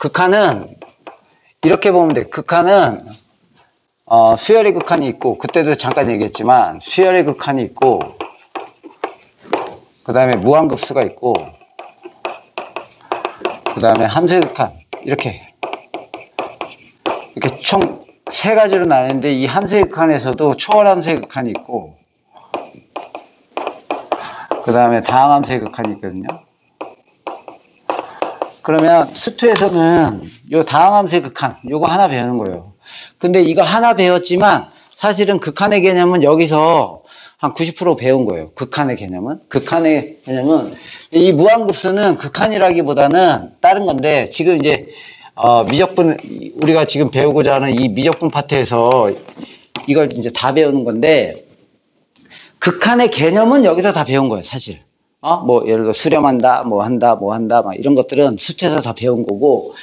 극한은 이렇게 보면 돼. 극한은 수열의 극한이 있고, 그때도 잠깐 얘기했지만 수열의 극한이 있고, 그 다음에 무한급수가 있고, 그 다음에 함수의 극한, 이렇게 총 세 가지로 나뉘는데, 이 함수의 극한에서도 초월함수의 극한이 있고, 그 다음에 다항함수의 극한이 있거든요. 그러면 수투에서는 요 다항함수의 극한, 요거 하나 배우는 거예요. 근데 이거 하나 배웠지만 사실은 극한의 개념은 여기서 한 90% 배운 거예요. 극한의 개념은. 극한의 개념은 이 무한급수는 극한이라기보다는 다른 건데, 지금 이제 미적분, 우리가 지금 배우고자 하는 이 미적분 파트에서 이걸 이제 다 배우는 건데, 극한의 개념은 여기서 다 배운 거예요, 사실. 뭐, 예를 들어, 수렴한다, 뭐 한다, 막 이런 것들은 수트에서 다 배운 거고,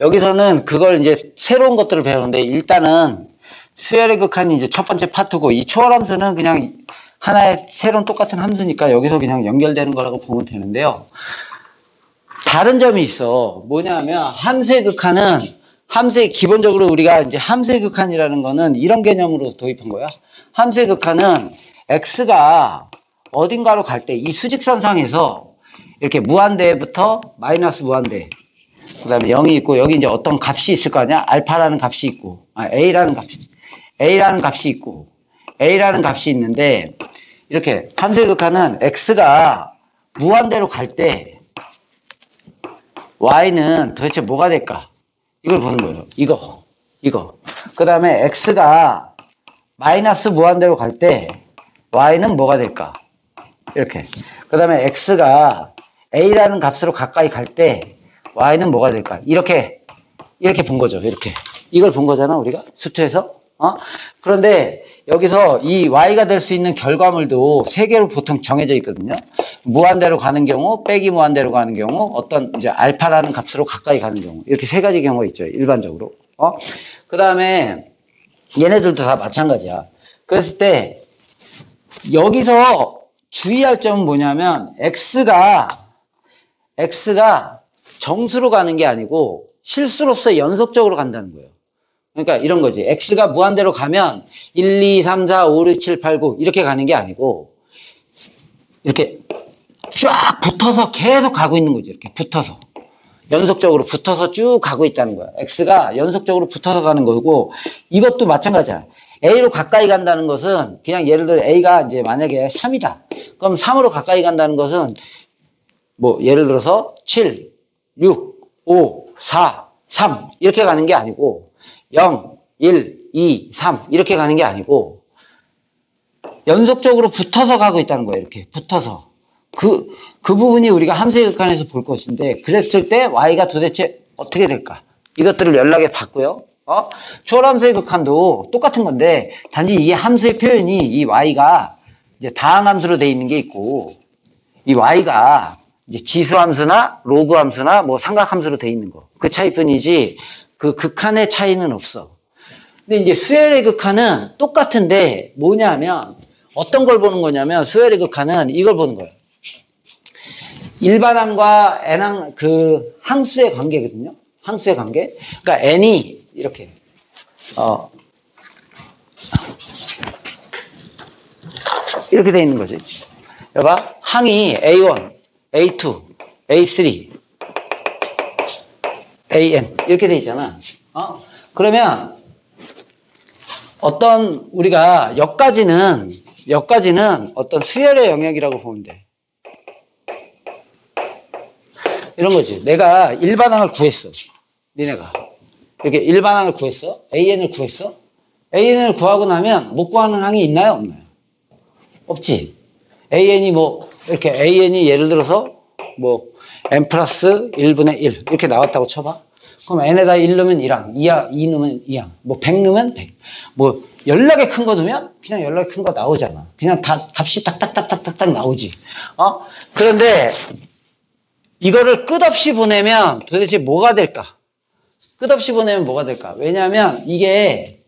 여기서는 그걸 이제 새로운 것들을 배우는데, 일단은 수열의 극한이 이제 첫 번째 파트고, 이 초월함수는 그냥 하나의 새로운 똑같은 함수니까 여기서 그냥 연결되는 거라고 보면 되는데요. 다른 점이 있어. 뭐냐면, 함수의 극한은, 기본적으로 우리가 이제 함수의 극한이라는 거는 이런 개념으로 도입한 거야. 함수의 극한은 x가 어딘가로 갈 때 이 수직선상에서 이렇게 무한대부터 마이너스 무한대, 그 다음에 0이 있고, 여기 이제 어떤 값이 있을 거 아니야? 알파라는 값이 있고, A라는 값이 있고, A라는 값이 있는데, 이렇게 함수의 극한은 x가 무한대로 갈 때 y는 도대체 뭐가 될까? 이걸 보는 거예요. 이거. 그 다음에 x가 마이너스 무한대로 갈 때 y는 뭐가 될까? 이렇게. 그 다음에 x가 a라는 값으로 가까이 갈 때 y는 뭐가 될까? 이렇게 본 거죠. 이렇게. 이걸 본 거잖아, 우리가. 수투에서. 그런데 여기서 이 y가 될 수 있는 결과물도 세 개로 보통 정해져 있거든요. 무한대로 가는 경우, 빼기 무한대로 가는 경우, 어떤 이제 알파라는 값으로 가까이 가는 경우. 이렇게 세 가지 경우가 있죠, 일반적으로. 그 다음에 얘네들도 다 마찬가지야. 그랬을 때 여기서 주의할 점은 뭐냐면 x가 정수로 가는 게 아니고 실수로서 연속적으로 간다는 거예요. 그러니까 이런 거지. x가 무한대로 가면 1, 2, 3, 4, 5, 6, 7, 8, 9 이렇게 가는 게 아니고 이렇게 쫙 붙어서 계속 가고 있는 거지. 이렇게 붙어서. 연속적으로 붙어서 쭉 가고 있다는 거야. x가 연속적으로 붙어서 가는 거고, 이것도 마찬가지야. a로 가까이 간다는 것은 그냥 예를 들어 a가 이제 만약에 3이다. 그럼 3으로 가까이 간다는 것은 뭐 예를 들어서 7, 6, 5, 4, 3 이렇게 가는 게 아니고 0, 1, 2, 3 이렇게 가는 게 아니고 연속적으로 붙어서 가고 있다는 거예요. 이렇게 붙어서. 그 부분이 우리가 함수의 극한에서 볼 것인데, 그랬을 때 y가 도대체 어떻게 될까? 이것들을 연락해 봤고요. 초월함수의 극한도 똑같은 건데, 단지 이 함수의 표현이 이 y가 이제 다항함수로 되어 있는 게 있고, 이 y가 이제 지수함수나 로그함수나 뭐 삼각함수로 되어 있는 거. 그 차이뿐이지, 그 극한의 차이는 없어. 근데 이제 수열의 극한은 똑같은데, 뭐냐면, 어떤 걸 보는 거냐면, 수열의 극한은 이걸 보는 거예요. 일반항과 n항, 그 항수의 관계거든요. 항수의 관계. 그러니까 n이 이렇게 이렇게 돼 있는 거지. 여봐, 항이 A1, A2, A3, AN 이렇게 돼 있잖아. 그러면 어떤 우리가 여기까지는 어떤 수열의 영역이라고 보면 돼. 이런 거지. 내가 일반항을 구했어. 니네가. 이렇게 일반항을 구했어. AN을 구했어. AN을 구하고 나면 못 구하는 항이 있나요? 없나요? 없지. AN이 뭐, 이렇게 AN이 예를 들어서 뭐, n 플러스 1분의 1 이렇게 나왔다고 쳐봐. 그럼 n에다 1 넣으면 1항, 2 넣으면 2항, 뭐 100 넣으면 100. 뭐 연락에 큰 거 넣으면 그냥 연락에 큰 거 나오잖아. 그냥 다 값이 딱딱딱딱딱 나오지. 그런데 이거를 끝없이 보내면 도대체 뭐가 될까? 끝없이 보내면 뭐가 될까? 왜냐하면 이게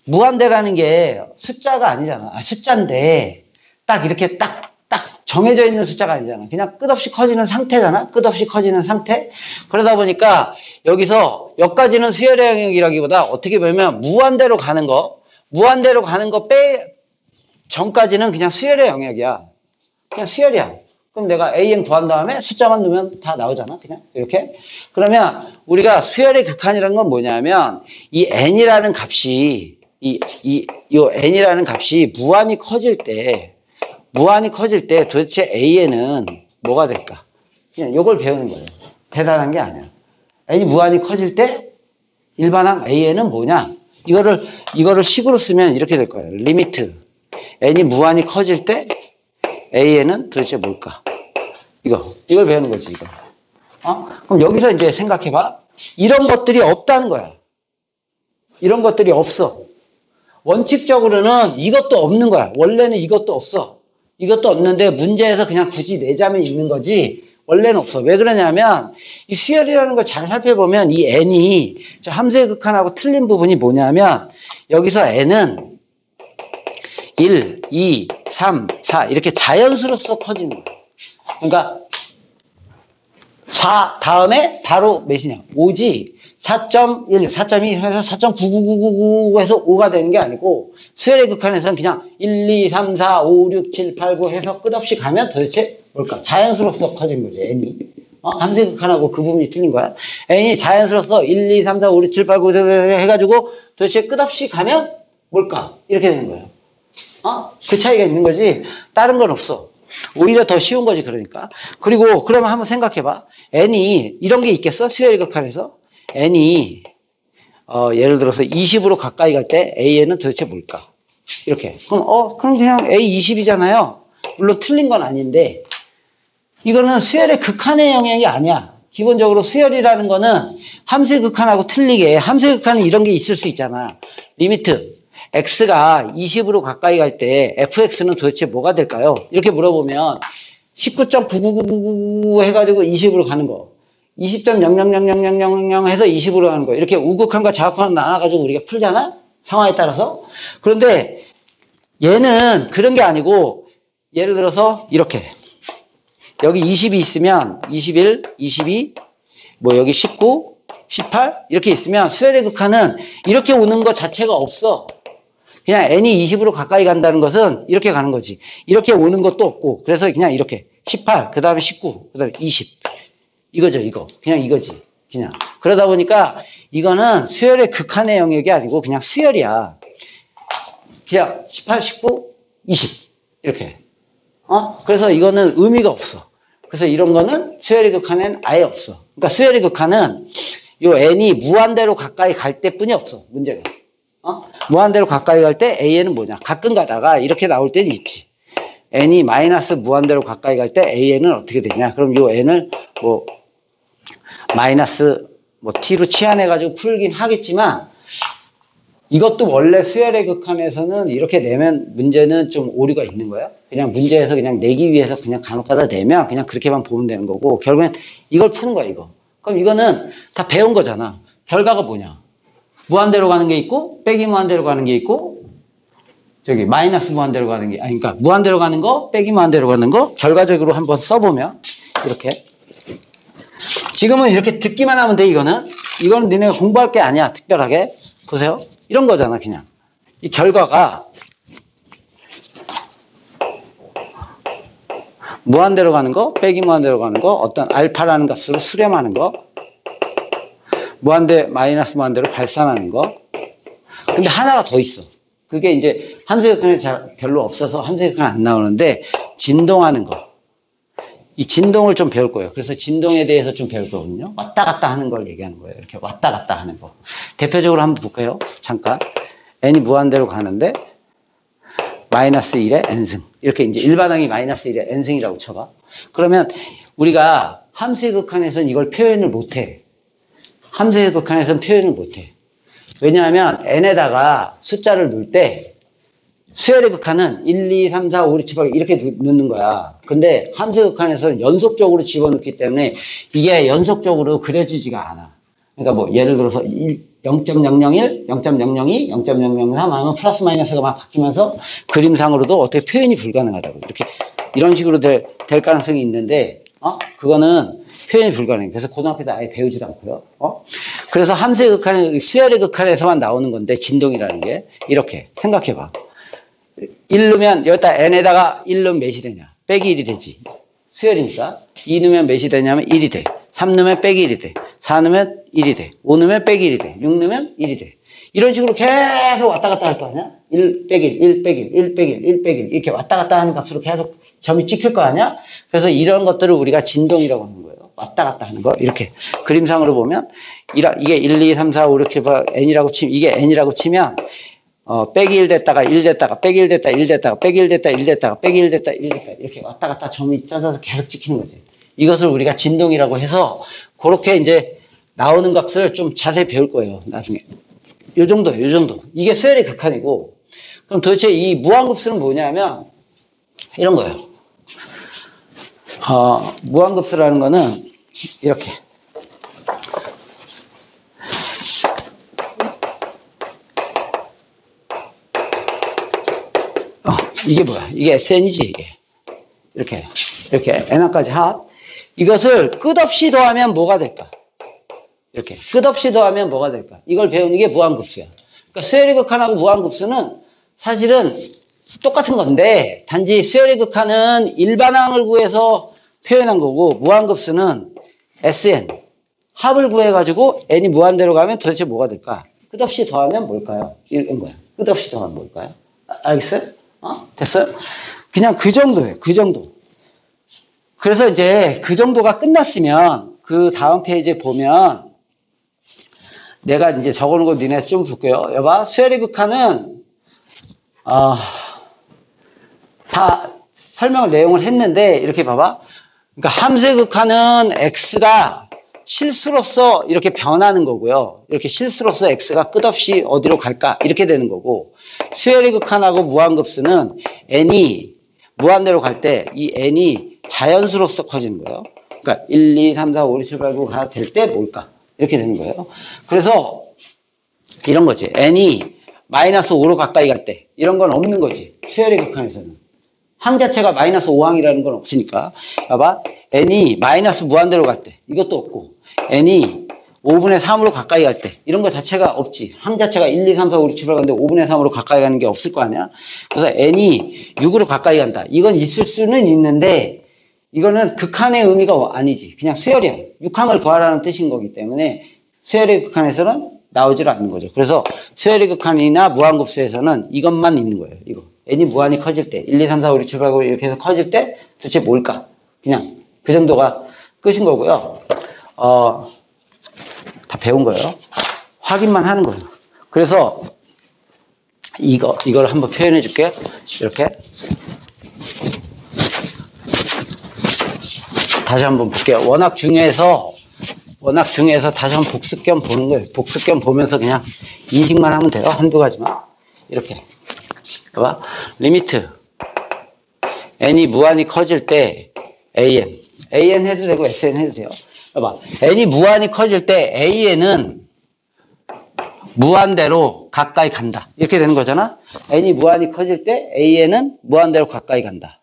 무한대라는 게 숫자가 아니잖아. 숫자인데 딱 이렇게 딱 정해져 있는 숫자가 아니잖아. 그냥 끝없이 커지는 상태잖아. 끝없이 커지는 상태. 그러다 보니까 여기서 여기까지는 수열의 영역이라기보다 어떻게 보면 무한대로 가는 거 빼 전까지는 그냥 수열의 영역이야. 그냥 수열이야. 그럼 내가 AN 구한 다음에 숫자만 넣으면 다 나오잖아. 그냥 이렇게. 그러면 우리가 수열의 극한이라는 건 뭐냐면 이 N이라는 값이 요 N이라는 값이 무한히 커질 때 도대체 AN은 뭐가 될까? 그냥 요걸 배우는 거예요. 대단한 게 아니야. N이 무한히 커질 때 일반항 AN은 뭐냐? 이거를 식으로 쓰면 이렇게 될 거예요. 리미트. N이 무한히 커질 때 AN은 도대체 뭘까? 이걸 배우는 거지, 이거. 그럼 여기서 이제 생각해봐. 이런 것들이 없다는 거야. 이런 것들이 없어. 원칙적으로는 이것도 없는 거야. 원래는 이것도 없어. 이것도 없는데 문제에서 그냥 굳이 내자면 있는 거지. 원래는 없어. 왜 그러냐면 이 수열이라는 걸 잘 살펴보면 이 n이 저 함수의 극한하고 틀린 부분이 뭐냐면 여기서 n은 1, 2, 3, 4 이렇게 자연수로서 커지는 거야. 그러니까 4 다음에 바로 몇이냐? 5지. 4.1, 4.2 해서 4.99999 해서 5가 되는 게 아니고 수열의 극한에서는 그냥 1, 2, 3, 4, 5, 6, 7, 8, 9 해서 끝없이 가면 도대체 뭘까? 자연수로서 커진 거지, n이. 함수의 극한하고 그 부분이 틀린 거야. n이 자연수로서 1, 2, 3, 4, 5, 6, 7, 8, 9 해가지고 도대체 끝없이 가면 뭘까? 이렇게 되는 거예요. 그 차이가 있는 거지. 다른 건 없어. 오히려 더 쉬운 거지, 그러니까. 그리고 그러면 한번 생각해봐. n이 이런 게 있겠어? 수열의 극한에서? n이 예를 들어서 20으로 가까이 갈 때 AN은 도대체 뭘까? 이렇게. 그럼 그냥 A 20이잖아요. 물론 틀린 건 아닌데 이거는 수열의 극한의 영역이 아니야. 기본적으로 수열이라는 거는 함수의 극한하고 틀리게 함수의 극한은 이런 게 있을 수 있잖아. 리미트 x가 20으로 가까이 갈 때 fx는 도대체 뭐가 될까요? 이렇게 물어보면 19.99999 해가지고 20으로 가는 거. 20.000000 해서 20으로 가는 거. 이렇게 우극한과 좌극한을 나눠가지고 우리가 풀잖아? 상황에 따라서. 그런데 얘는 그런 게 아니고 예를 들어서 이렇게 여기 20이 있으면 21, 22, 뭐 여기 19, 18 이렇게 있으면 수열의 극한은 이렇게 오는 것 자체가 없어. 그냥 n이 20으로 가까이 간다는 것은 이렇게 가는 거지. 이렇게 오는 것도 없고 그래서 그냥 이렇게 18, 그 다음에 19, 그 다음에 20 이거죠, 이거. 그냥 이거지. 그냥. 그러다 보니까 이거는 수열의 극한의 영역이 아니고 그냥 수열이야. 그냥 18, 19, 20. 이렇게. 그래서 이거는 의미가 없어. 그래서 이런 거는 수열의 극한엔 아예 없어. 그러니까 수열의 극한은 요 n이 무한대로 가까이 갈 때뿐이 없어. 문제가. 무한대로 가까이 갈 때 AN은 뭐냐? 가끔 가다가 이렇게 나올 때는 있지. n이 마이너스 무한대로 가까이 갈 때 AN은 어떻게 되냐? 그럼 요 n을 뭐 마이너스 t로 치환해가지고 풀긴 하겠지만 이것도 원래 수열의 극한에서는 이렇게 내면 문제는 좀 오류가 있는 거야. 그냥 문제에서 그냥 내기 위해서 그냥 간혹가다 내면 그냥 그렇게만 보면 되는 거고 결국엔 이걸 푸는 거야, 이거. 그럼 이거는 다 배운 거잖아. 결과가 뭐냐? 무한대로 가는 게 있고 빼기 무한대로 가는 게 있고 저기 마이너스 무한대로 가는 게 그러니까 무한대로 가는 거 빼기 무한대로 가는 거 결과적으로 한번 써보면 이렇게 지금은 이렇게 듣기만 하면 돼. 이거는 니네가 공부할 게 아니야. 특별하게 보세요. 이런 거잖아. 그냥 이 결과가 무한대로 가는 거 빼기 무한대로 가는 거 어떤 알파라는 값으로 수렴하는 거 무한대 마이너스 무한대로 발산하는 거. 근데 하나가 더 있어. 그게 이제 함수의 극한에 잘 별로 없어서 함수의 극한 안 나오는데 진동하는 거. 이 진동을 좀 배울 거예요. 그래서 진동에 대해서 좀 배울 거거든요. 왔다 갔다 하는 걸 얘기하는 거예요. 이렇게 왔다 갔다 하는 거. 대표적으로 한번 볼까요? 잠깐. n이 무한대로 가는데 마이너스 1의 n승. 이렇게 이제 일반항이 마이너스 1의 n승이라고 쳐봐. 그러면 우리가 함수의 극한에서는 이걸 표현을 못 해. 함수의 극한에서는 표현을 못 해. 왜냐하면 n에다가 숫자를 넣을 때 수열의 극한은 1, 2, 3, 4, 5, 6, 7, 8 이렇게 넣는 거야. 근데 함수의 극한에서는 연속적으로 집어넣기 때문에 이게 연속적으로 그려지지가 않아. 그러니까 뭐 예를 들어서 0.001, 0.002, 0.003 하면 플러스 마이너스가 막 바뀌면서 그림상으로도 어떻게 표현이 불가능하다고. 이렇게 이런 식으로 될 가능성이 있는데, 그거는 표현이 불가능해요. 그래서 고등학교 때 아예 배우지도 않고요. 그래서 함수의 극한은 수열의 극한에서만 나오는 건데, 진동이라는 게. 이렇게 생각해봐. 1 넣으면, 여기다 n에다가 1 넣으면 몇이 되냐? 빼기 1이 되지. 수열이니까. 2 넣으면 몇이 되냐면 1이 돼. 3 넣으면 빼기 1이 돼. 4 넣으면 1이 돼. 5 넣으면 빼기 1이 돼. 6 넣으면 1이 돼. 이런 식으로 계속 왔다 갔다 할 거 아니야? 1 빼기 1, 1 빼기 1, 1 빼기 1, 1 빼기 1. 이렇게 왔다 갔다 하는 값으로 계속 점이 찍힐 거 아니야? 그래서 이런 것들을 우리가 진동이라고 하는 거예요. 왔다 갔다 하는 거. 이렇게. 그림상으로 보면, 이게 1, 2, 3, 4, 5, 6, 7, 8, n이라고 치면, 이게 n이라고 치면, 빼기 1 됐다가 1 됐다가 빼기 1 됐다 1 됐다가 빼기 1 됐다 1 됐다가 빼기 1 됐다 1 됐다 이렇게 왔다 갔다 점이 짜져서 계속 찍히는 거지. 이것을 우리가 진동이라고 해서 그렇게 이제 나오는 값을 좀 자세히 배울 거예요. 나중에. 요 정도. 이게 수열의 극한이고, 그럼 도대체 이 무한급수는 뭐냐면 이런 거예요. 무한급수라는 거는 이렇게. 이게 뭐야? 이게 SN이지, 이게. 이렇게 n까지 합. 이것을 끝없이 더하면 뭐가 될까? 이렇게. 끝없이 더하면 뭐가 될까? 이걸 배우는 게 무한급수야. 그러니까 수열의 극한하고 무한급수는 사실은 똑같은 건데, 단지 수열의 극한은 일반항을 구해서 표현한 거고, 무한급수는 SN. 합을 구해가지고 n이 무한대로 가면 도대체 뭐가 될까? 끝없이 더하면 뭘까요? 이런 거야. 끝없이 더하면 뭘까요? 알겠어요? 됐어요? 그냥 그 정도예요. 그 정도. 그래서 이제 그 정도가 끝났으면 그 다음 페이지에 보면 내가 이제 적어놓은 거 니네 좀 볼게요. 여봐. 수열의 극한은 다 설명을 내용을 했는데 이렇게 봐봐. 그러니까 함수의 극한은 x가 실수로서 이렇게 변하는 거고요. 이렇게 실수로서 x가 끝없이 어디로 갈까? 이렇게 되는 거고, 수열의 극한하고 무한급수는 n이 무한대로 갈 때 이 n이 자연수로서 커지는 거예요. 그러니까 1, 2, 3, 4, 5, 6, 7, 8, 9가 될 때 뭘까? 이렇게 되는 거예요. 그래서 이런 거지. n이 마이너스 5로 가까이 갈 때 이런 건 없는 거지. 수열의 극한에서는. 항 자체가 마이너스 5항이라는 건 없으니까. 봐봐. n이 마이너스 무한대로 갈 때 이것도 없고, n이 5분의 3으로 가까이 갈 때 이런 거 자체가 없지. 항 자체가 1, 2, 3, 4, 5, 6, 7, 8 가는데 5분의 3으로 가까이 가는 게 없을 거 아니야. 그래서 n이 6으로 가까이 간다. 이건 있을 수는 있는데 이거는 극한의 의미가 아니지. 그냥 수열이야. 6항을 구하라는 뜻인 거기 때문에 수열의 극한에서는 나오질 않는 거죠. 그래서 수열의 극한이나 무한급수에서는 이것만 있는 거예요. 이거. n이 무한히 커질 때 1, 2, 3, 4, 5, 6, 7, 8, 9 이렇게 해서 커질 때 도대체 뭘까? 그냥 그 정도가 끝인 거고요. 다 배운 거예요. 확인만 하는 거예요. 그래서 이걸 한번 표현해 줄게요. 이렇게. 다시 한번 볼게요. 워낙 중요해서 다시 한번 복습 겸 보는 거예요. 복습 겸 보면서 그냥 인식만 하면 돼요. 한두 가지만. 이렇게. 봐봐. 리미트. n이 무한히 커질 때 an 해도 되고 sn 해도 돼요. 봐봐. n이 무한히 커질 때 an은 무한대로 가까이 간다. 이렇게 되는 거잖아. n이 무한히 커질 때 an은 무한대로 가까이 간다.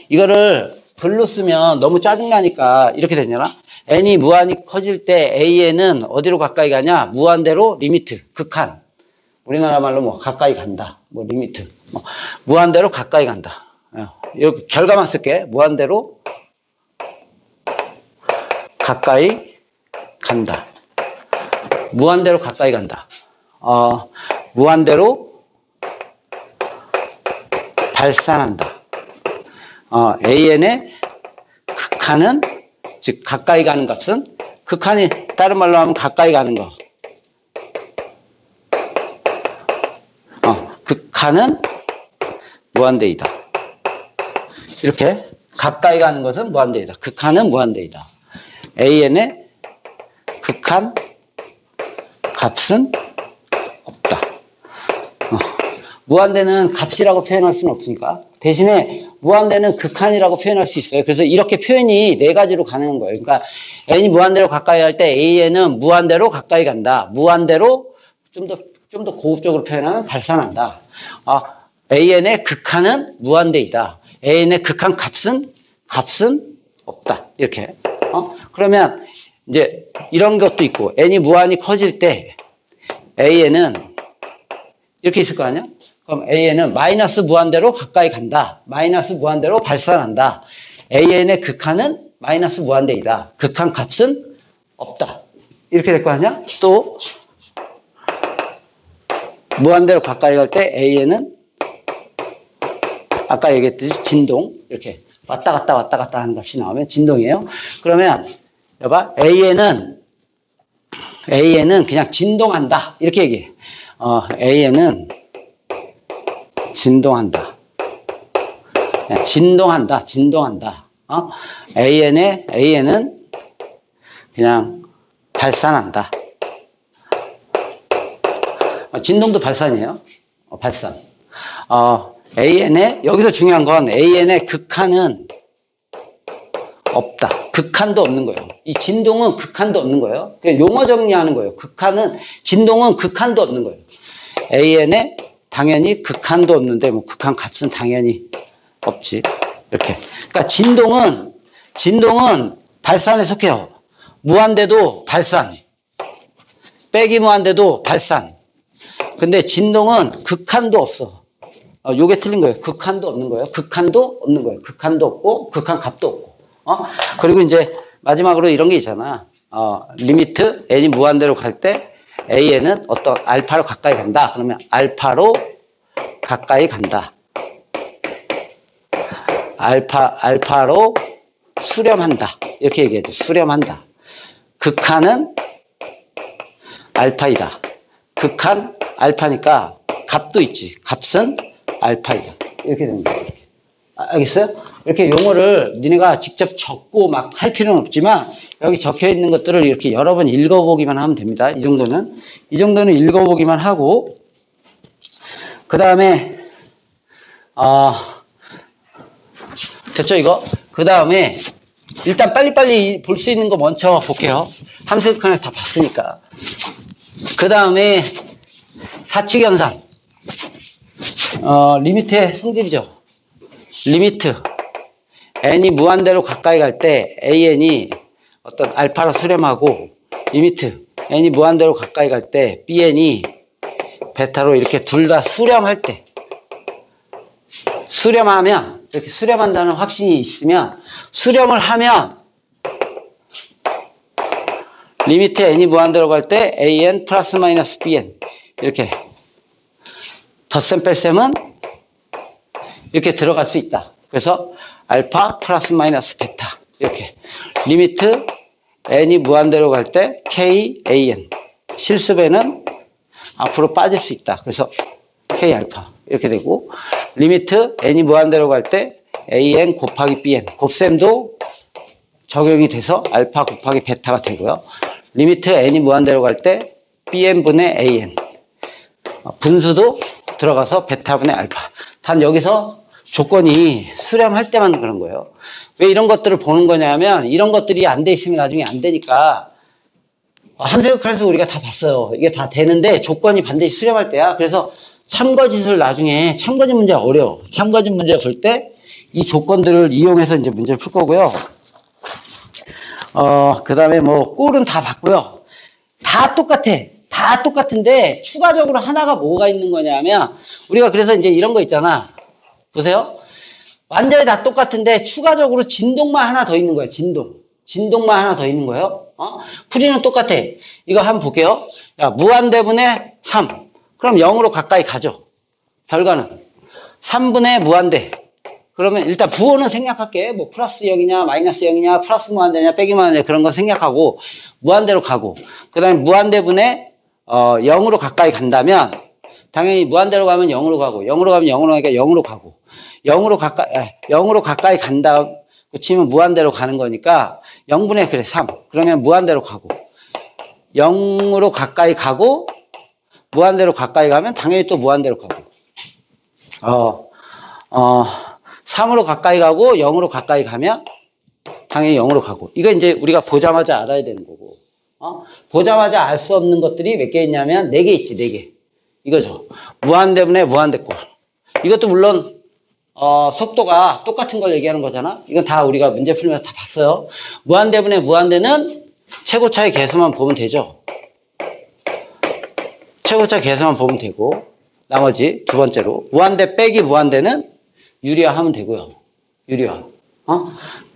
이거를 글로 쓰면 너무 짜증나니까 이렇게 되잖아. n이 무한히 커질 때 an은 어디로 가까이 가냐? 무한대로 리미트, 극한. 우리나라 말로 뭐 가까이 간다. 뭐 리미트. 무한대로 가까이 간다. 이렇게 결과만 쓸게. 무한대로 가까이 간다. 무한대로 가까이 간다. 무한대로 발산한다. an의 극한은, 즉 가까이 가는 값은, 극한이 다른 말로 하면 가까이 가는 거. 극한은 무한대이다. 이렇게 가까이 가는 것은 무한대이다. 극한은 무한대이다. an의 극한 값은 없다. 무한대는 값이라고 표현할 수는 없으니까 대신에 무한대는 극한이라고 표현할 수 있어요. 그래서 이렇게 표현이 네 가지로 가능한 거예요. 그러니까 n이 무한대로 가까이 할 때 an은 무한대로 가까이 간다. 무한대로 좀 더 고급적으로 표현하면 발산한다. an의 극한은 무한대이다. AN의 극한 값은 없다. 이렇게. 그러면 이제 이런 것도 있고, n이 무한히 커질 때 AN은 이렇게 있을 거 아니야? 그럼 AN은 마이너스 무한대로 가까이 간다. 마이너스 무한대로 발산한다. AN의 극한은 마이너스 무한대이다. 극한 값은 없다. 이렇게 될 거 아니야? 또 무한대로 가까이 갈 때 AN은 아까 얘기했듯이 진동 이렇게 왔다 갔다 하는 값이 나오면 진동이에요. 그러면 여봐 AN은 그냥 진동한다. 이렇게 얘기해. AN은 진동한다. 진동한다. AN은 그냥 발산한다. 진동도 발산이에요. 발산. 여기서 중요한 건 AN의 극한은 없다. 극한도 없는 거예요. 이 진동은 극한도 없는 거예요. 용어 정리하는 거예요. 진동은 극한도 없는 거예요. AN에 당연히 극한도 없는데, 뭐, 극한 값은 당연히 없지. 이렇게. 그러니까 진동은 발산에 속해요. 무한대도 발산. 빼기 무한대도 발산. 근데 진동은 극한도 없어. 요게 틀린 거예요. 극한도 없는 거예요. 극한도 없는 거예요. 극한도 없고, 극한 값도 없고. 그리고 이제 마지막으로 이런 게 있잖아. 리미트 n이 무한대로 갈 때 AN은 어떤 알파로 가까이 간다. 그러면 알파로 가까이 간다. 알파로 수렴한다. 이렇게 얘기해줘. 수렴한다. 극한은 알파이다. 극한 알파니까 값도 있지. 값은 알파이다. 이렇게 되는 거예요. 알겠어요? 이렇게 용어를 니네가 직접 적고 막 할 필요는 없지만 여기 적혀 있는 것들을 이렇게 여러 번 읽어보기만 하면 됩니다. 이 정도는 읽어보기만 하고 그 다음에 됐죠 이거? 그 다음에 일단 빨리빨리 볼 수 있는 거 먼저 볼게요. 함수 극한에서 다 봤으니까. 그 다음에 사칙현상 리미트의 성질이죠. 리미트 n이 무한대로 가까이 갈 때 AN이 어떤 알파로 수렴하고 리미트 n이 무한대로 가까이 갈 때 BN이 베타로 이렇게 둘 다 수렴할 때 수렴하면 이렇게 수렴한다는 확신이 있으면 수렴을 하면 리미트 n이 무한대로 갈 때 AN 플러스 마이너스 BN 이렇게 덧셈 뺄셈은 이렇게 들어갈 수 있다. 그래서 알파 플러스 마이너스 베타 이렇게 리미트 n이 무한대로 갈 때 KAN 실습에는 앞으로 빠질 수 있다. 그래서 K알파 이렇게 되고 리미트 n이 무한대로 갈 때 AN 곱하기 BN 곱셈도 적용이 돼서 알파 곱하기 베타가 되고요. 리미트 n이 무한대로 갈 때 BN분의 AN 분수도 들어가서 베타분의 알파. 단 여기서 조건이 수렴할 때만 그런 거예요. 왜 이런 것들을 보는 거냐면 이런 것들이 안 돼 있으면 나중에 안 되니까 함수 극한에서 우리가 다 봤어요. 이게 다 되는데 조건이 반드시 수렴할 때야. 그래서 참거짓을 나중에 참거짓 문제가 어려워. 참거짓 문제 볼 때 이 조건들을 이용해서 이제 문제를 풀 거고요. 그 다음에 뭐 꼴은 다 봤고요. 다 똑같아. 다 똑같은데 추가적으로 하나가 뭐가 있는 거냐면 우리가 그래서 이제 이런 거 있잖아. 보세요. 완전히 다 똑같은데 추가적으로 진동만 하나 더 있는 거예요. 진동만 하나 더 있는 거예요. 풀이는 똑같아. 이거 한번 볼게요. 야, 무한대분의 3. 그럼 0으로 가까이 가죠. 결과는 3분의 무한대. 그러면 일단 부호는 생략할게. 뭐 플러스 0이냐 마이너스 0이냐 플러스 무한대냐 빼기 무한대 그런 거 생략하고 무한대로 가고 그 다음에 무한대분의 0으로 가까이 간다면 당연히 무한대로 가면 0으로 가고 0으로 가면 0으로 가니까 0으로 가고 0으로 가까이 간다 치면 무한대로 가는 거니까 0분의 그래 3 그러면 무한대로 가고 0으로 가까이 가고 무한대로 가까이 가면 당연히 또 무한대로 가고 3으로 가까이 가고 0으로 가까이 가면 당연히 0으로 가고 이거 이제 우리가 보자마자 알아야 되는 거고 보자마자 알 수 없는 것들이 몇 개 있냐면 4개 있지 4개 이거죠. 무한대분의 무한대꼴 이것도 물론 속도가 똑같은 걸 얘기하는 거잖아. 이건 다 우리가 문제 풀면서 다 봤어요. 무한대분의 무한대는 최고차의 개수만 보면 되죠. 최고차 개수만 보면 되고, 나머지 두 번째로 무한대 빼기 무한대는 유리화하면 되고요.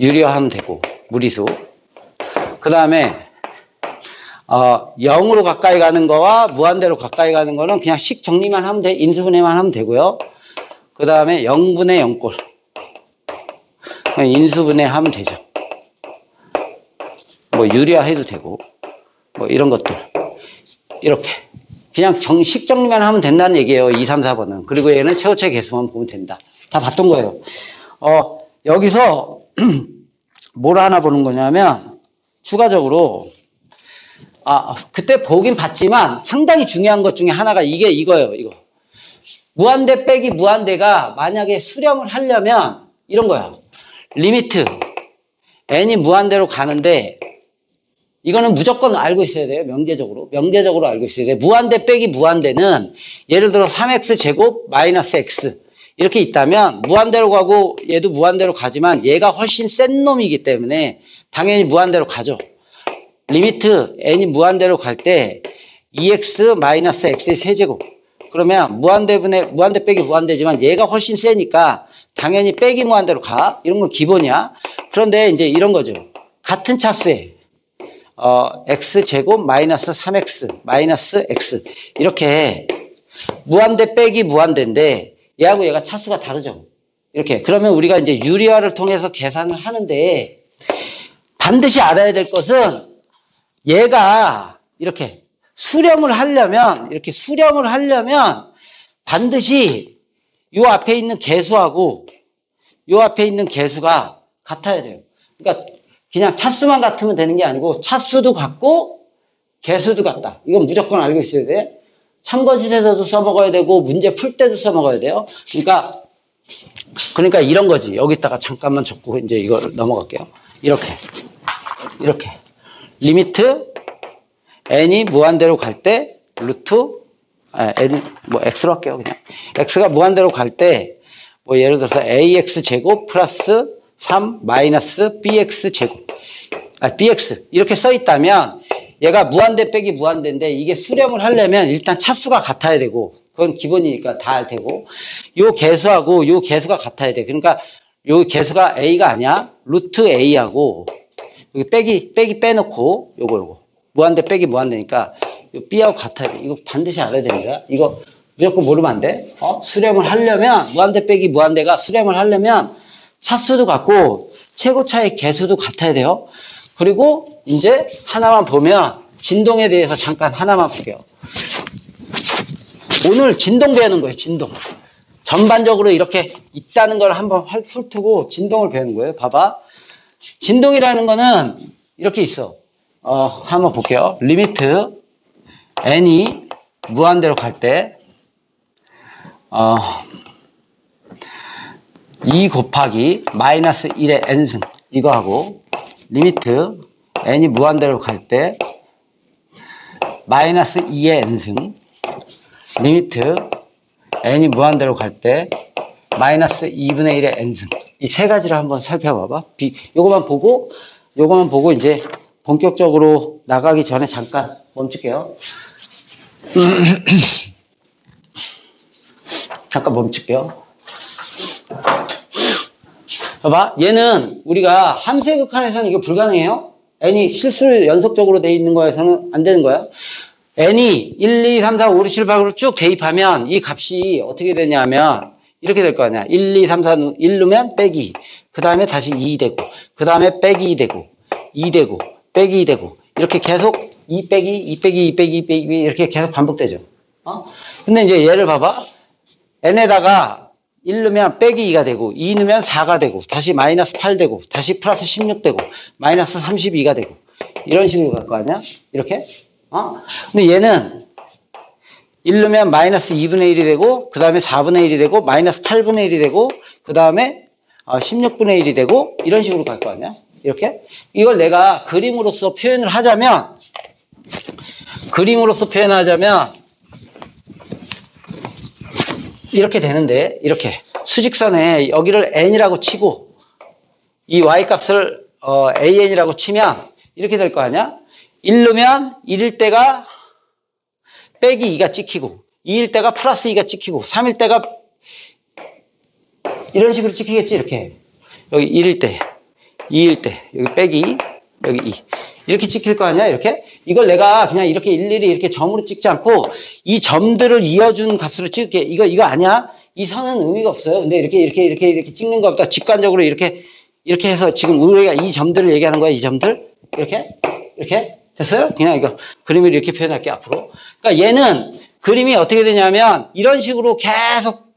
유리화하면 되고, 무리수. 그 다음에 0으로 가까이 가는 거와 무한대로 가까이 가는 거는 그냥 식 정리만 하면 돼. 인수분해만 하면 되고요. 그 다음에 0분의 0꼴. 그냥 인수분해 하면 되죠. 뭐 유리화 해도 되고, 뭐 이런 것들. 이렇게. 그냥 식 정리만 하면 된다는 얘기예요. 2, 3, 4번은. 그리고 얘는 최고차의 개수만 보면 된다. 다 봤던 거예요. 여기서 뭘 하나 보는 거냐면, 추가적으로, 그때 보긴 봤지만 상당히 중요한 것 중에 하나가 이거예요. 무한대 빼기 무한대가 만약에 수렴을 하려면 이런 거야. 리미트 n이 무한대로 가는데 이거는 무조건 알고 있어야 돼요. 명제적으로 알고 있어야 돼요. 무한대 빼기 무한대는 예를 들어 3x 제곱 마이너스 x 이렇게 있다면 무한대로 가고 얘도 무한대로 가지만 얘가 훨씬 센 놈이기 때문에 당연히 무한대로 가죠. 리미트 n이 무한대로 갈 때 2x 마이너스 x의 세제곱 그러면 무한대 빼기 무한대지만 얘가 훨씬 세니까 당연히 빼기 무한대로 가. 이런 건 기본이야. 그런데 이제 이런 거죠. 같은 차수에 x제곱 마이너스 3x 마이너스 x 이렇게 무한대 빼기 무한대인데 얘하고 얘가 차수가 다르죠. 이렇게 그러면 우리가 이제 유리화를 통해서 계산을 하는데 반드시 알아야 될 것은 얘가 이렇게 수렴을 하려면 반드시 요 앞에 있는 개수하고 요 앞에 있는 개수가 같아야 돼요. 그러니까 그냥 차수만 같으면 되는 게 아니고 차수도 같고 개수도 같다. 이건 무조건 알고 있어야 돼. 참고식에서도 써먹어야 되고 문제 풀 때도 써먹어야 돼요. 그러니까 이런 거지. 여기다가 잠깐만 적고 이제 이걸 넘어갈게요. 이렇게 리미트 n이 무한대로 갈 때 루트 n 뭐 x로 할게요. 그냥 x가 무한대로 갈 때 뭐 예를 들어서 ax 제곱 플러스 3 마이너스 bx 제곱 bx 이렇게 써 있다면 얘가 무한대 빼기 무한대인데 이게 수렴을 하려면 일단 차수가 같아야 되고 그건 기본이니까 다 알 테고 요 개수하고 요 개수가 같아야 돼. 그러니까 요 개수가 a가 아니야. 루트 a하고 여기 빼기 빼놓고 요거 무한대 빼기 무한대니까 요 b하고 같아야 돼. 이거 반드시 알아야 됩니다. 이거 무조건 모르면 안 돼. 수렴을 하려면 무한대 빼기 무한대가 수렴을 하려면 차수도 같고 최고차의 개수도 같아야 돼요. 그리고 이제 하나만 보면 진동에 대해서 잠깐 하나만 볼게요. 오늘 진동 배우는 거예요. 진동. 전반적으로 이렇게 있다는 걸 한번 훑고 진동을 배우는 거예요. 봐봐. 진동이라는 거는 이렇게 있어. 한번 볼게요. 리미트 n이 무한대로 갈 때 2 곱하기 마이너스 1의 n승 이거 하고 리미트 n이 무한대로 갈 때 마이너스 2의 n승 리미트 n이 무한대로 갈 때 마이너스 2분의 1의 n승 이 세 가지를 한번 살펴봐봐. 요거만 보고 이제 본격적으로 나가기 전에 잠깐 멈출게요. 잠깐 멈출게요. 봐봐. 얘는 우리가 함수의 극한에서는 이거 불가능해요. n이 실수 연속적으로 돼 있는 거에서는 안 되는 거야. n이 1, 2, 3, 4, 5, 6, 7, 8으로 쭉 대입하면 이 값이 어떻게 되냐면 이렇게 될 거 아니야. 1, 2, 3, 4, 1 넣으면 빼기. 그 다음에 다시 2 되고 그 다음에 빼기 2 되고 2 되고 빼기 2 되고 이렇게 계속 2 빼기 2 빼기 2 빼기 2 빼기 이렇게 계속 반복되죠. 근데 이제 얘를 봐봐. n에다가 1 넣으면 빼기 2가 되고 2 넣으면 4가 되고 다시 마이너스 8 되고 다시 플러스 16 되고 마이너스 32가 되고 이런 식으로 갈 거 아니야? 이렇게? 근데 얘는 1 넣으면 마이너스 2분의 1이 되고 그 다음에 4분의 1이 되고 마이너스 8분의 1이 되고 그 다음에 16분의 1이 되고 이런 식으로 갈 거 아니야? 이렇게? 이걸 내가 그림으로서 표현을 하자면 이렇게 되는데 이렇게 수직선에 여기를 n이라고 치고 이 y값을 an이라고 치면 이렇게 될 거 아니야? 1르면 1일 때가 빼기 2가 찍히고 2일 때가 플러스 2가 찍히고 3일 때가 이런 식으로 찍히겠지. 이렇게 여기 1일 때 2일 때 여기 빼기 2 여기 2 이렇게 찍힐 거 아니야. 이렇게 이걸 내가 그냥 이렇게 일일이 이렇게 점으로 찍지 않고 이 점들을 이어준 값으로 찍을게. 이거 아니야. 이 선은 의미가 없어요. 근데 이렇게 찍는 것보다 직관적으로 이렇게 해서 지금 우리가 이 점들을 얘기하는 거야. 이 점들 이렇게 됐어요? 그냥 이거 그림을 이렇게 표현할게 앞으로. 그러니까 얘는 그림이 어떻게 되냐면 이런 식으로 계속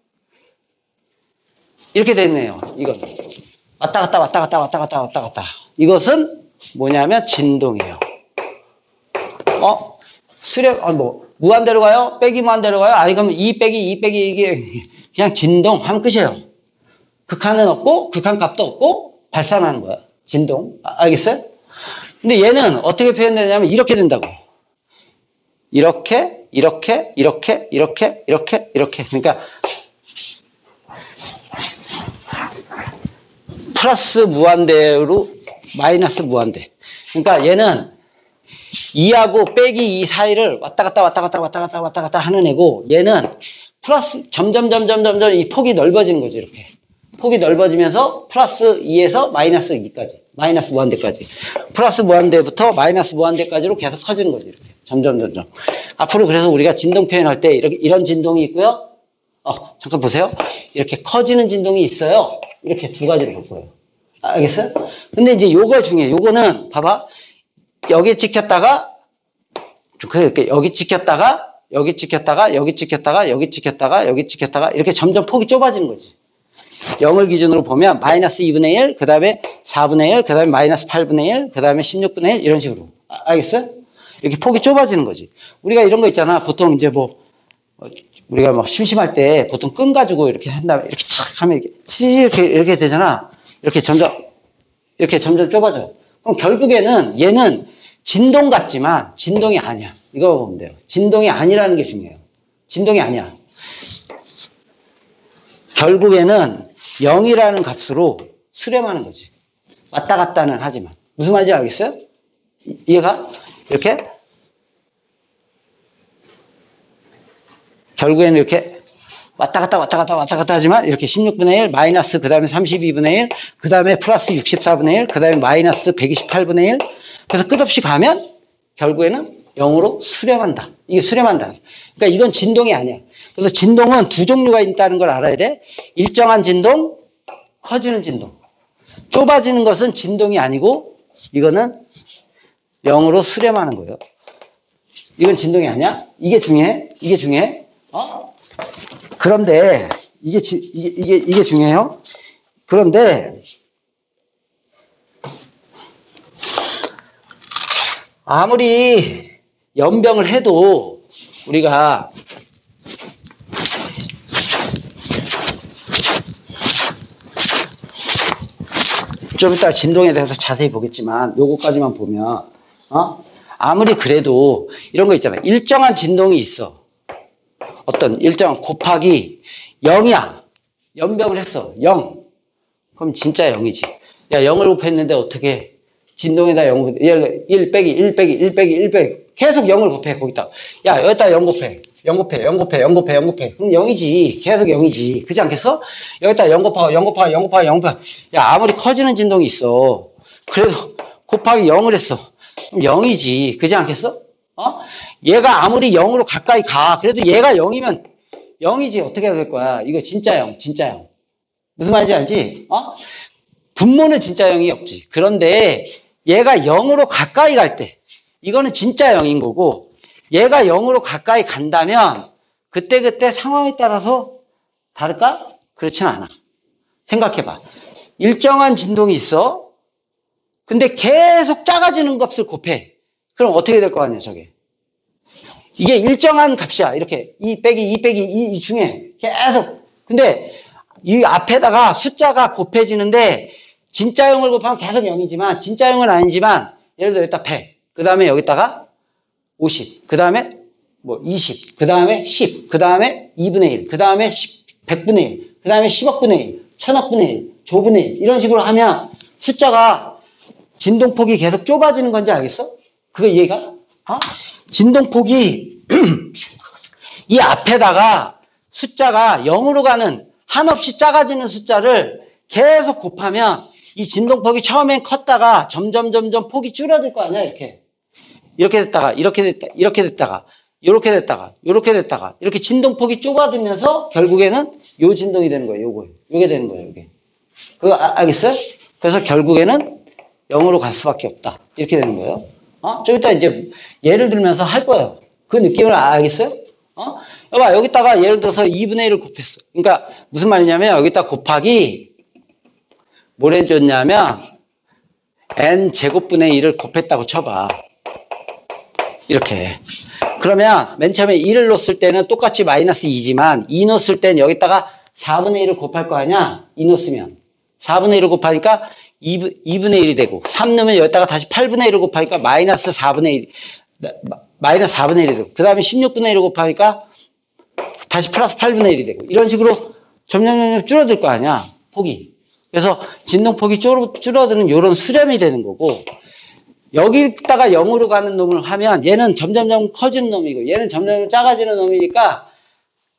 이렇게 됐네요. 이건 왔다 갔다. 이것은 뭐냐면 진동이에요. 수렴 무한대로 가요? 빼기 무한대로 가요? 아니 그러면 2 빼기 이게 그냥 진동 하면 끝이에요. 극한은 없고 극한 값도 없고 발산하는 거야. 진동. 알겠어요? 근데 얘는 어떻게 표현되냐면 이렇게 된다고. 이렇게. 그러니까 플러스 무한대로 마이너스 무한대. 그러니까 얘는 2하고 빼기 2 사이를 왔다 갔다 하는 애고 얘는 플러스 점점 이 폭이 넓어지는 거죠. 이렇게. 폭이 넓어지면서 플러스 2에서 마이너스 2까지. 마이너스 무한대까지. 플러스 무한대부터 마이너스 무한대까지로 계속 커지는 거죠. 이렇게. 점점. 앞으로 그래서 우리가 진동 표현할 때 이런 진동이 있고요. 잠깐 보세요. 이렇게 커지는 진동이 있어요. 이렇게 두 가지로 볼 거예요. 알겠어요? 근데 이제 요거 중에 요거는 봐봐. 여기 찍혔다가 여기 찍혔다가 이렇게 점점 폭이 좁아지는 거지. 0을 기준으로 보면 마이너스 2분의 1, 그 다음에 4분의 1, 그 다음에 마이너스 8분의 1, 그 다음에 16분의 1 이런 식으로. 알겠어요? 이렇게 폭이 좁아지는 거지. 우리가 이런 거 있잖아. 보통 이제 우리가 막 심심할 때 보통 끈 가지고 이렇게 한 다음에 이렇게 착 하면 이렇게 되잖아. 이렇게 점점 좁아져. 그럼 결국에는 얘는 진동 같지만 진동이 아니야. 이거 보면 돼요. 진동이 아니라는 게 중요해요. 진동이 아니야. 결국에는 0이라는 값으로 수렴하는 거지. 왔다 갔다는 하지만. 무슨 말인지 알겠어요? 이해가? 이렇게? 결국에는 이렇게 왔다 갔다 하지만 이렇게 16분의 1, 마이너스 그 다음에 32분의 1, 그 다음에 플러스 64분의 1, 그 다음에 마이너스 128분의 1. 그래서 끝없이 가면 결국에는 0으로 수렴한다. 이게 수렴한다. 그러니까 이건 진동이 아니야. 그래서 진동은 두 종류가 있다는 걸 알아야 돼. 일정한 진동, 커지는 진동. 좁아지는 것은 진동이 아니고 이거는 0으로 수렴하는 거예요. 이건 진동이 아니야? 이게 중요해? 그런데 이게 중요해요. 그런데 아무리 연병을 해도 우리가 좀 이따 진동에 대해서 자세히 보겠지만 요거까지만 보면 아무리 그래도 이런 거 있잖아요. 일정한 진동이 있어. 어떤 일정 곱하기 0이야. 연병을 했어. 0. 그럼 진짜 0이지. 야, 0을 곱했는데 어떻게 진동에다 0을 1 빼기 계속 0을 곱해 거기다. 야, 여기다 0 곱해. 그럼 0이지. 계속 0이지. 그렇지 않겠어? 여기다 0 곱하고. 야, 아무리 커지는 진동이 있어. 그래도 곱하기 0을 했어. 그럼 0이지. 그렇지 않겠어? 얘가 아무리 0으로 가까이 가. 그래도 얘가 0이면 0이지. 어떻게 해야 될 거야? 이거 진짜 0. 무슨 말인지 알지? 분모는 진짜 0이 없지. 그런데 얘가 0으로 가까이 갈 때, 이거는 진짜 0인 거고, 얘가 0으로 가까이 간다면, 그때 상황에 따라서 다를까? 그렇진 않아. 생각해봐. 일정한 진동이 있어. 근데 계속 작아지는 값을 곱해. 그럼 어떻게 될 거 아니야, 저게? 이게 일정한 값이야. 이렇게 2 빼기 2 중에 계속. 근데 이 앞에다가 숫자가 곱해지는데 진짜 0을 곱하면 계속 0이지만 진짜 0은 아니지만 예를 들어 여기다 100, 그 다음에 여기다가 50, 그 다음에 20, 그 다음에 10, 그 다음에 2분의 1, 그 다음에 100분의 1. 그 다음에 10억분의 1, 1000억분의 1, 조분의 1 이런 식으로 하면 숫자가 진동폭이 계속 좁아지는 건지 알겠어? 그거 이해가? 진동폭이 이 앞에다가 숫자가 0으로 가는 한없이 작아지는 숫자를 계속 곱하면 이 진동폭이 처음엔 컸다가 점점 폭이 줄어들 거 아니야, 이렇게. 이렇게 됐다가, 이렇게 됐다가, 이렇게 됐다가, 이렇게 됐다가, 이렇게 됐다가, 이렇게 진동폭이 좁아들면서 결국에는 요 진동이 되는 거예요, 요게 되는 거예요, 요게. 그거 알겠어요? 그래서 결국에는 0으로 갈 수밖에 없다. 이렇게 되는 거예요. 좀 이따 이제 예를 들면서 할 거예요. 그 느낌을 알겠어요? 여봐, 여기다가 예를 들어서 2분의 1을 곱했어. 그러니까 무슨 말이냐면 여기다 곱하기 뭘 해줬냐면 n 제곱분의 1을 곱했다고 쳐봐. 이렇게. 그러면 맨 처음에 1을 넣었을 때는 똑같이 마이너스 2지만 2 넣었을 때는 여기다가 4분의 1을 곱할 거 아니야? 2 넣었으면. 4분의 1을 곱하니까 2분의 1이 되고 3 넣으면 여기다가 다시 8분의 1을 곱하니까 마이너스 4분의 1, 마이너스 4분의 1이 되고 그 다음에 16분의 1을 곱하니까 다시 플러스 8분의 1이 되고 이런 식으로 점점 줄어들 거 아니야, 폭이. 그래서 진동폭이 줄어드는 이런 수렴이 되는 거고 여기다가 0으로 가는 놈을 하면 얘는 점점 커지는 놈이고 얘는 점점 작아지는 놈이니까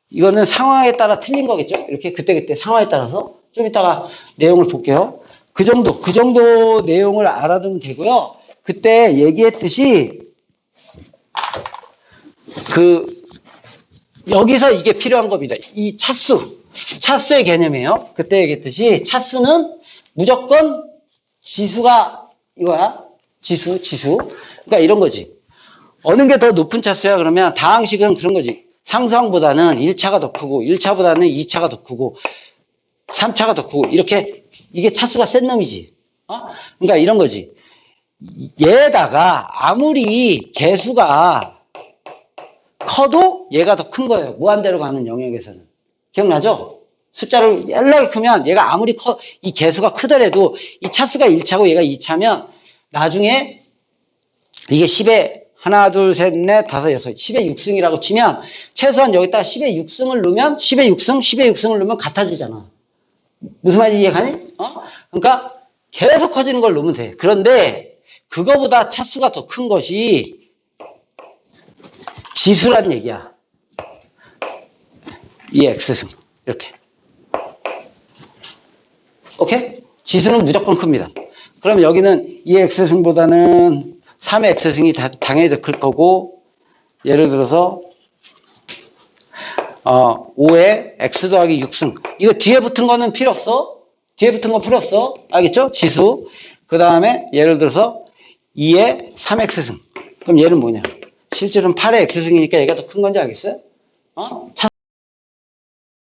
이거는 상황에 따라 틀린 거겠죠? 이렇게 그때 상황에 따라서 좀 이따가 내용을 볼게요. 그 정도 내용을 알아두면 되고요. 그때 얘기했듯이 여기서 이게 필요한 겁니다. 이 차수의 개념이에요. 그때 얘기했듯이 차수는 무조건 지수가 이거야. 지수. 그러니까 이런 거지. 어느 게 더 높은 차수야? 그러면 다항식은 그런 거지. 상수항보다는 1차가 더 크고 1차보다는 2차가 더 크고 3차가 더 크고 이렇게 이게 차수가 센 놈이지. 그러니까 이런 거지. 얘에다가 아무리 개수가 커도 얘가 더 큰 거예요. 무한대로 가는 영역에서는. 기억나죠? 숫자를 연락이 크면 얘가 아무리 이 개수가 크더라도 이 차수가 1차고 얘가 2차면 나중에 이게 10에 하나, 둘, 셋, 넷, 다섯, 여섯, 10의 6승이라고 치면 최소한 여기다가 10의 6승을 넣으면 10의 6승을 넣으면 같아지잖아. 무슨 말인지 이해가니? 그러니까 계속 커지는 걸 넣으면 돼. 그런데 그거보다 차수가 더 큰 것이 지수란 얘기야. 이 X승. 이렇게. 오케이? 지수는 무조건 큽니다. 그럼 여기는 이 X승보다는 3의 X승이 당연히 더 클 거고, 예를 들어서, 5의 X 더하기 6승. 이거 뒤에 붙은 거는 필요 없어? 뒤에 붙은 거 필요 없어? 알겠죠? 지수. 그 다음에, 예를 들어서, 2의 3X승. 그럼 얘는 뭐냐? 실제로는 8의 X승이니까 얘가 더 큰 건지 알겠어요?